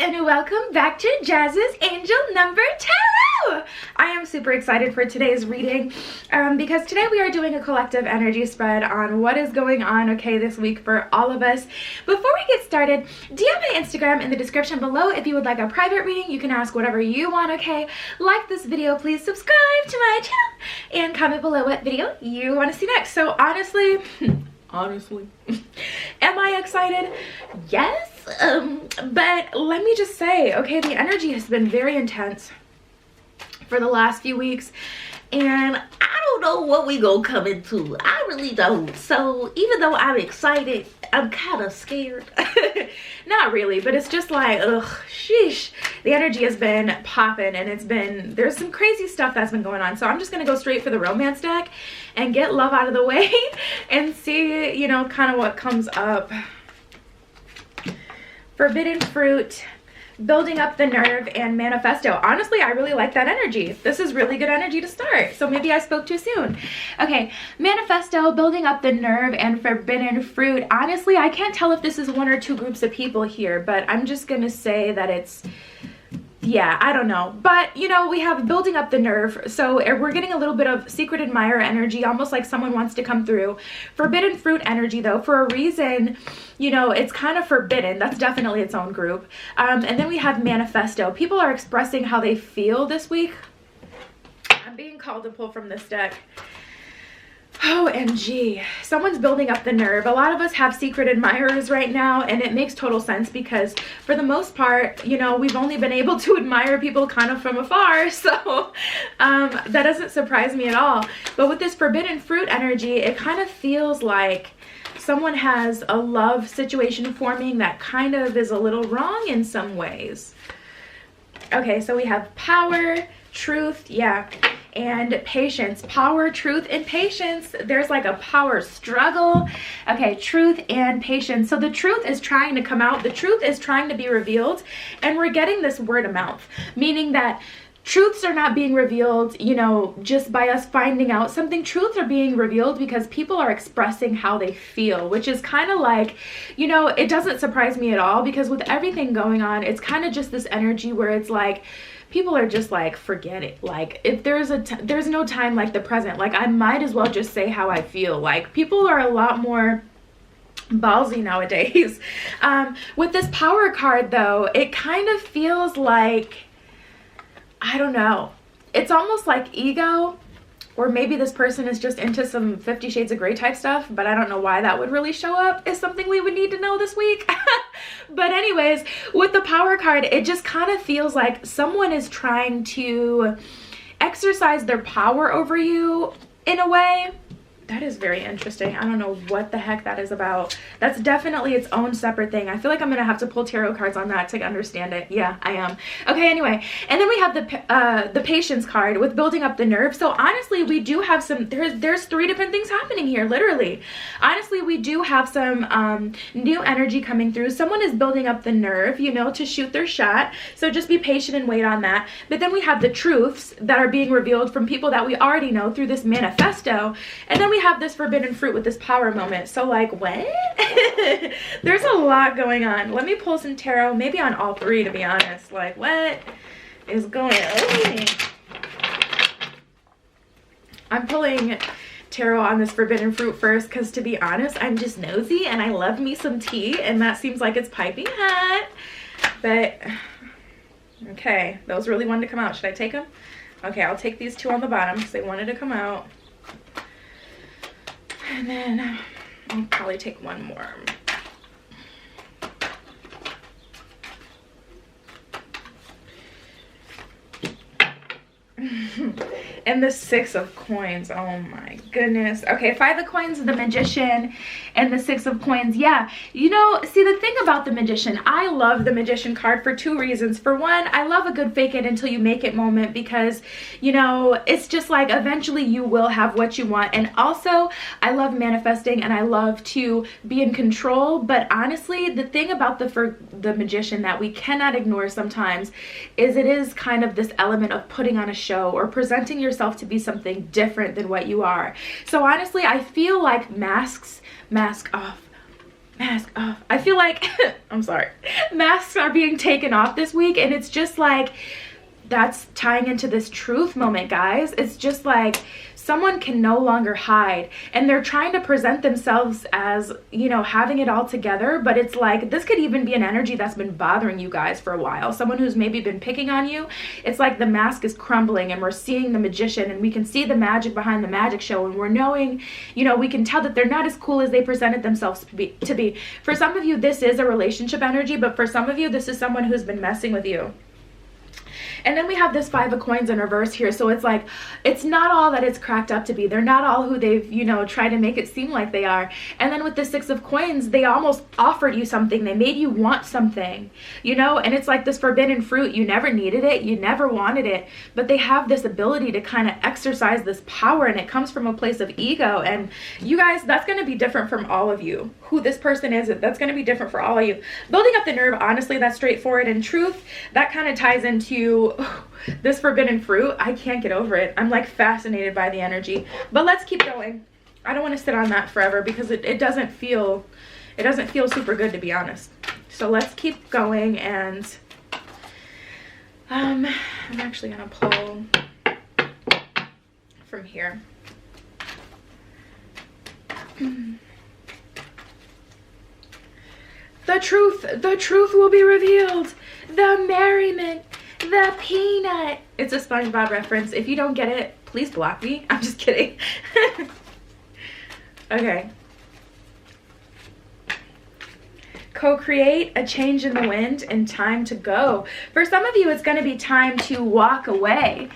and welcome back to Jazz's Angel Number Tarot. I am super excited for today's reading because today we are doing a collective energy spread on what is going on, okay, this week for all of us. Before we get started, DM my Instagram in the description below if you would like a private reading. You can ask whatever you want, okay? Like this video, please subscribe to my channel, and comment below what video you want to see next. So honestly, am I excited? Yes. But let me just say, okay, the energy has been very intense for the last few weeks, and I don't know what we gonna come into. I really don't. So even though I'm excited, I'm kind of scared. Not really, but it's just like, ugh, sheesh. The energy has been popping, and there's some crazy stuff that's been going on. So I'm just gonna go straight for the romance deck and get love out of the way and see, you know, kind of what comes up. Forbidden Fruit, Building Up the Nerve, and Manifesto. Honestly, I really like that energy. This is really good energy to start. So maybe I spoke too soon. Okay, Manifesto, Building Up the Nerve, and Forbidden Fruit. Honestly, I can't tell if this is one or two groups of people here, but I'm just gonna say that it's, yeah, I don't know. But, you know, we have Building Up the Nerve. So we're getting a little bit of Secret Admirer energy, almost like someone wants to come through. Forbidden Fruit energy, though, for a reason, you know, it's kind of forbidden. That's definitely its own group. And then we have Manifesto. People are expressing how they feel this week. I'm being called to pull from this deck. OMG, someone's building up the nerve. A lot of us have secret admirers right now, and it makes total sense because for the most part, you know, we've only been able to admire people kind of from afar, so that doesn't surprise me at all. But with this forbidden fruit energy, it kind of feels like someone has a love situation forming that kind of is a little wrong in some ways. Okay, so we have power, truth, yeah, and patience. Power, truth, and patience. There's like a power struggle. Okay, truth and patience. So the truth is trying to come out. The truth is trying to be revealed, and we're getting this word of mouth, meaning that truths are not being revealed, you know, just by us finding out something. Truths are being revealed because people are expressing how they feel, which is kind of like, you know, it doesn't surprise me at all because with everything going on, it's kind of just this energy where it's like, people are just like, forget it. Like, if there's no time like the present. Like, I might as well just say how I feel. Like, people are a lot more ballsy nowadays. With this power card, though, it kind of feels like, I don't know. It's almost like ego, or maybe this person is just into some 50 Shades of Grey type stuff, but I don't know why that would really show up is something we would need to know this week. But anyways, with the power card, it just kind of feels like someone is trying to exercise their power over you in a way. That is very interesting. I don't know what the heck that is about. That's definitely its own separate thing. I feel like I'm going to have to pull tarot cards on that to understand it. Yeah, I am. Okay, anyway. And then we have the patience card with building up the nerve. So honestly, we do have some, there's three different things happening here, literally. Honestly, we do have some new energy coming through. Someone is building up the nerve, you know, to shoot their shot. So just be patient and wait on that. But then we have the truths that are being revealed from people that we already know through this manifesto. And then we have this forbidden fruit with this power moment. So like, what? There's a lot going on. Let me pull some tarot, maybe on all three, to be honest. Like, what is going on? I'm pulling tarot on this forbidden fruit first because, to be honest, I'm just nosy and I love me some tea, and that seems like it's piping hot. But okay, those really wanted to come out. Should I take them? Okay, I'll take these two on the bottom because they wanted to come out. And then I'll probably take one more. And the Six of Coins. Oh my goodness. Okay, Five of Coins, the Magician, and the Six of Coins. Yeah, you know, see, the thing about the Magician, I love the Magician card for two reasons. For one, I love a good fake it until you make it moment because, you know, it's just like eventually you will have what you want. And also, I love manifesting and I love to be in control. But honestly, the thing about the Magician that we cannot ignore sometimes is it is kind of this element of putting on a show or presenting yourself to be something different than what you are. So honestly, I feel like mask off. Mask off. I feel like, I'm sorry, masks are being taken off this week, and it's just like, that's tying into this truth moment, guys. It's just like someone can no longer hide, and they're trying to present themselves as, you know, having it all together, but it's like this could even be an energy that's been bothering you guys for a while. Someone who's maybe been picking on you. It's like the mask is crumbling, and we're seeing the magician, and we can see the magic behind the magic show, and we're knowing, you know, we can tell that they're not as cool as they presented themselves to be. For some of you, this is a relationship energy, but for some of you, this is someone who's been messing with you. And then we have this 5 of coins in reverse here. So it's like, it's not all that it's cracked up to be. They're not all who they've, you know, tried to make it seem like they are. And then with the 6 of coins, they almost offered you something. They made you want something, you know, and it's like this forbidden fruit. You never needed it. You never wanted it. But they have this ability to kind of exercise this power, and it comes from a place of ego. And you guys, that's going to be different from all of you. Who this person is, that's going to be different for all of you. Building up the nerve, honestly, that's straightforward. And truth, that kind of ties into this forbidden fruit. I can't get over it. I'm like fascinated by the energy. But let's keep going. I don't want to sit on that forever because it doesn't feel super good, to be honest. So let's keep going, and I'm actually gonna pull from here. The truth will be revealed. The merriment, the peanut. It's a SpongeBob reference. If you don't get it, please block me. I'm just kidding. Okay. Co-create, a change in the wind, and time to go. For some of you, it's going to be time to walk away.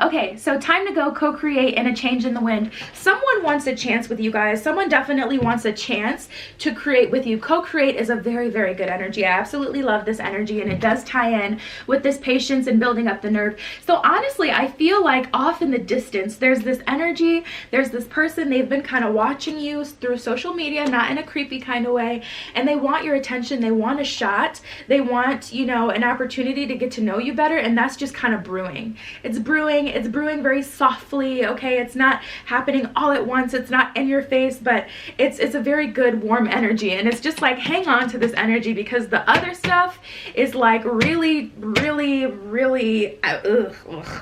Okay, so time to go, co-create, and a change in the wind. Someone wants a chance with you guys. Someone definitely wants a chance to create with you. Co-create is a very, very good energy. I absolutely love this energy, and it does tie in with this patience and building up the nerve. So honestly, I feel like off in the distance, there's this energy, there's this person, they've been kind of watching you through social media, not in a creepy kind of way, and they want your attention, they want a shot, they want, you know, an opportunity to get to know you better, and that's just kind of brewing. It's brewing very softly, okay? It's not happening all at once, it's not in your face, but it's a very good warm energy, and it's just like, hang on to this energy, because the other stuff is like really, ugh,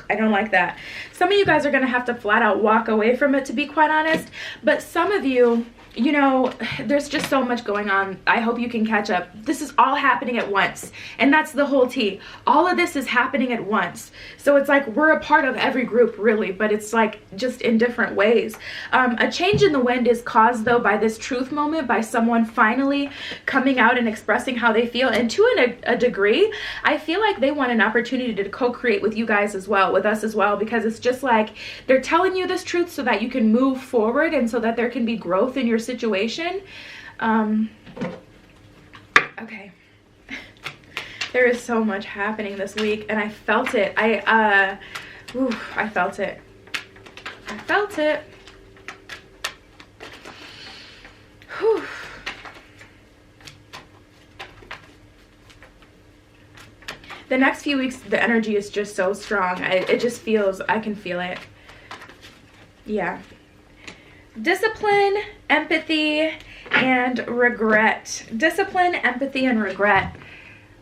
I don't like that. Some of you guys are gonna have to flat out walk away from it, to be quite honest, but some of you, you know, there's just so much going on. I hope you can catch up. This is all happening at once, and that's the whole tea. All of this is happening at once. So it's like we're a part of every group, really, but it's like just in different ways. A change in the wind is caused, though, by this truth moment, by someone finally coming out and expressing how they feel. And to a degree, I feel like they want an opportunity to co-create with you guys as well, with us as well, because it's just like they're telling you this truth so that you can move forward and so that there can be growth in your situation. Okay. There is so much happening this week, and I felt it. I felt it. I felt it. Whew. The next few weeks, the energy is just so strong. It just feels, I can feel it. Yeah. Discipline, empathy, and regret. Discipline, empathy, and regret.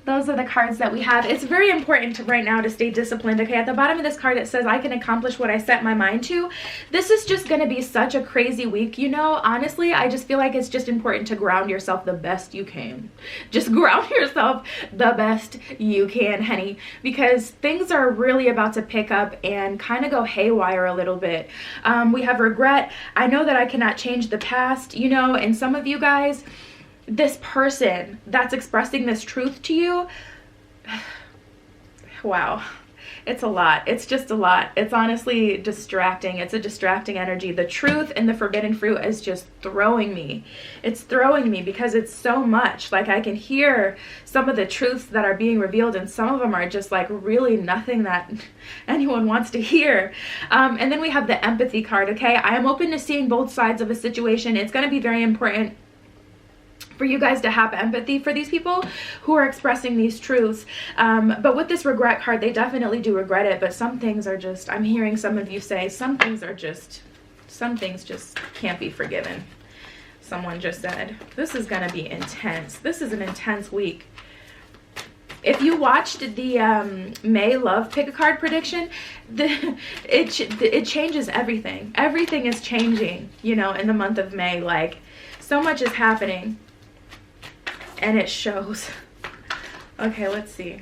Those are the cards that we have. It's very important right now to stay disciplined, okay? At the bottom of this card, it says, I can accomplish what I set my mind to. This is just going to be such a crazy week, you know? Honestly, I just feel like it's just important to ground yourself the best you can. Just ground yourself the best you can, honey, because things are really about to pick up and kind of go haywire a little bit. We have regret. I know that I cannot change the past, you know, and some of you guys, this person that's expressing this truth to you, wow, it's a lot. It's just a lot. It's honestly distracting. It's a distracting energy. The truth and the forbidden fruit is just throwing me. It's throwing me because it's so much. Like, I can hear some of the truths that are being revealed, and some of them are just like really nothing that anyone wants to hear. And then we have the empathy card, okay? I am open to seeing both sides of a situation. It's going to be very important for you guys to have empathy for these people who are expressing these truths. But with this regret card, they definitely do regret it, but some things are just, I'm hearing some of you say, some things just can't be forgiven. someone just said. This is gonna be intense. This is an intense week. If you watched the May love pick a card prediction, it changes everything. Everything is changing, you know, in the month of May. Like, so much is happening, and it shows. Okay, let's see.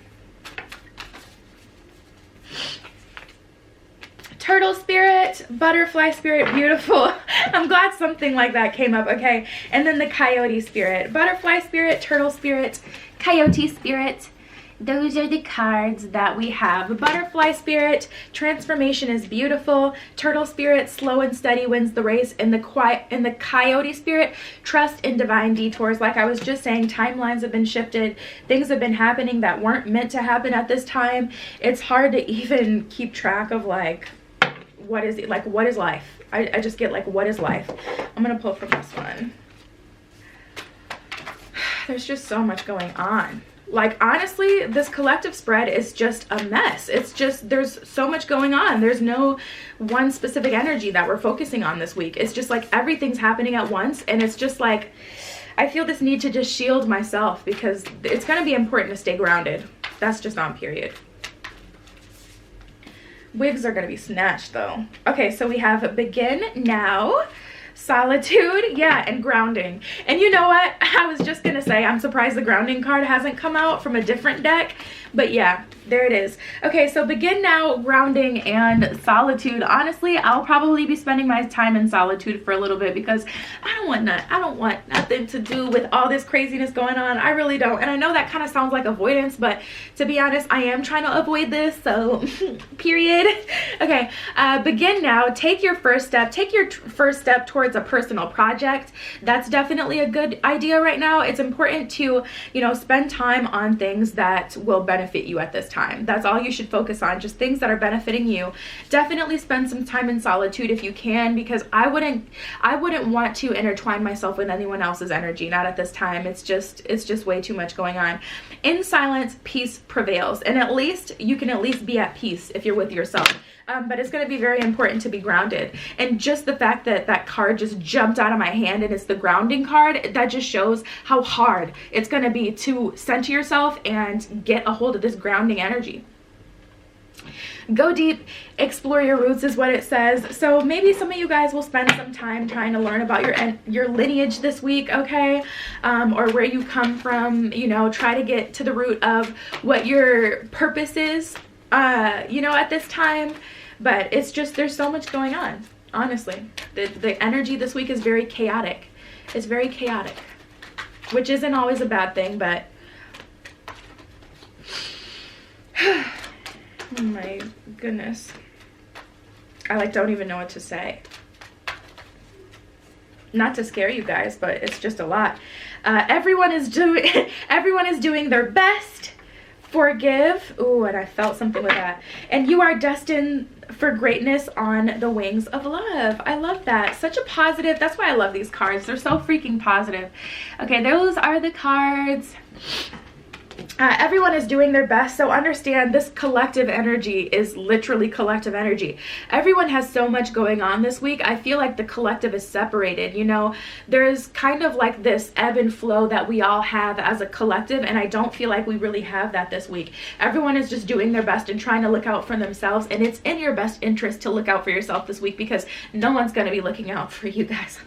Turtle spirit, butterfly spirit, beautiful. I'm glad something like that came up, okay? And then the coyote spirit, butterfly spirit, turtle spirit, coyote spirit. Those are the cards that we have. Butterfly spirit, transformation is beautiful. Turtle spirit, slow and steady wins the race. In the coyote spirit, trust in divine detours. Like I was just saying, timelines have been shifted. Things have been happening that weren't meant to happen at this time. It's hard to even keep track of, like, what is it? Like, what is life? I just get, like, what is life? I'm gonna pull from this one. There's just so much going on. Like, honestly, this collective spread is just a mess. It's just, there's so much going on. There's no one specific energy that we're focusing on this week. It's just like everything's happening at once, and it's just like, I feel this need to just shield myself because it's going to be important to stay grounded. That's just on period. Wigs are going to be snatched though. Okay, so we have begin now, solitude, yeah, and grounding. And you know what? I was just gonna say, I'm surprised the grounding card hasn't come out from a different deck, but yeah, there it is. Okay, so begin now, grounding, and solitude. Honestly, I'll probably be spending my time in solitude for a little bit because I don't want nothing to do with all this craziness going on. I really don't. And I know that kind of sounds like avoidance, but to be honest, I am trying to avoid this, so period. Okay, begin now. Take your first step. Take your first step towards a personal project. That's definitely a good idea right now. It's important to, you know, spend time on things that will benefit you at this time. That's all you should focus on, just things that are benefiting you. Definitely spend some time in solitude if you can, because I wouldn't want to intertwine myself with anyone else's energy, not at this time. It's just way too much going on. In silence, peace prevails, and at least you can at least be at peace if you're with yourself. But it's going to be very important to be grounded. And just the fact that that card just jumped out of my hand and it's the grounding card, that just shows how hard it's going to be to center yourself and get a hold of this grounding energy. Go deep, explore your roots is what it says. So maybe some of you guys will spend some time trying to learn about your lineage this week, okay? Or where you come from, you know, try to get to the root of what your purpose is, you know, at this time. But it's just, there's so much going on, honestly. The energy this week is very chaotic. It's very chaotic, which isn't always a bad thing, but oh my goodness. I like don't even know what to say. Not to scare you guys, but it's just a lot. Everyone is doing their best. Forgive. Ooh, and I felt something with that. And you are destined for greatness on the wings of love. I love that. Such a positive. That's why I love these cards. They're so freaking positive. Okay, those are the cards. Everyone is doing their best, so understand this collective energy is literally collective energy. Everyone has so much going on this week. I feel like the collective is separated, you know. There's kind of like this ebb and flow that we all have as a collective, and I don't feel like we really have that this week. Everyone is just doing their best and trying to look out for themselves, and it's in your best interest to look out for yourself this week because no one's going to be looking out for you guys.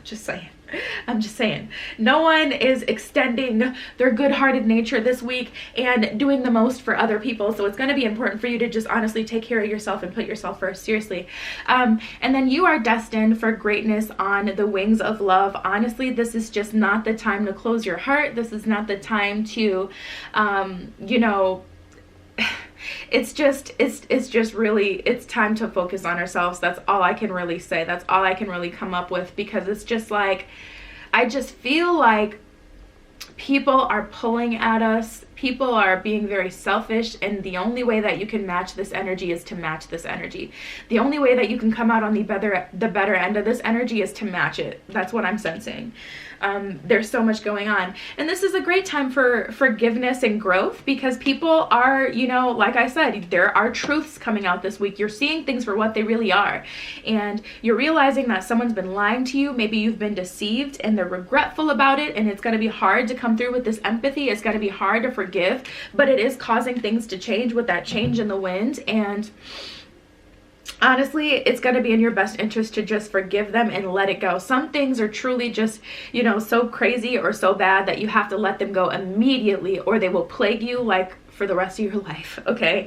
I'm just saying. No one is extending their good-hearted nature this week and doing the most for other people. So it's going to be important for you to just honestly take care of yourself and put yourself first, seriously. And then you are destined for greatness on the wings of love. Honestly, this is just not the time to close your heart. This is not the time to, you know, it's just really, it's time to focus on ourselves. That's all I can really say. That's all I can really come up with, because it's just like, I just feel like people are pulling at us. people are being very selfish, and the only way that you can match this energy is to match this energy. The only way that you can come out on the better end of this energy is to match it. That's what I'm sensing. There's so much going on, and this is a great time for forgiveness and growth, because people are, you know, like I said, there are truths coming out this week. You're seeing things for what they really are, and you're realizing that someone's been lying to you. Maybe you've been deceived and they're regretful about it, and it's going to be hard to come through with this empathy. It's going to be hard to forgive, but it is causing things to change with that change in the wind. And honestly, it's going to be in your best interest to just forgive them and let it go. Some things are truly just, you know, so crazy or so bad that you have to let them go immediately, or they will plague you like for the rest of your life, okay?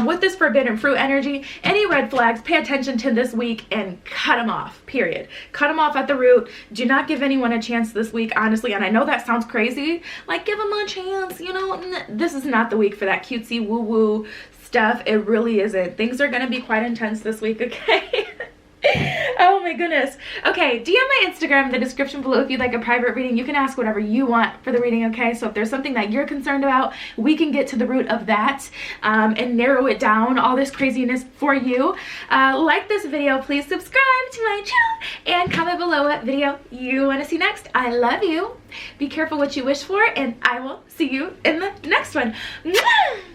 With this forbidden fruit energy, any red flags, pay attention to this week and cut them off, period. Cut them off at the root. Do not give anyone a chance this week, honestly. And I know that sounds crazy, like give them a chance, you know. This is not the week for that cutesy woo-woo stuff. It really isn't. Things are going to be quite intense this week, okay? Oh my goodness. Okay, DM my Instagram in the description below if you'd like a private reading. You can ask whatever you want for the reading, okay? So if there's something that you're concerned about, we can get to the root of that and narrow it down, all this craziness for you. Like this video, please subscribe to my channel, and comment below what video you want to see next. I love you. Be careful what you wish for, and I will see you in the next one. Mwah!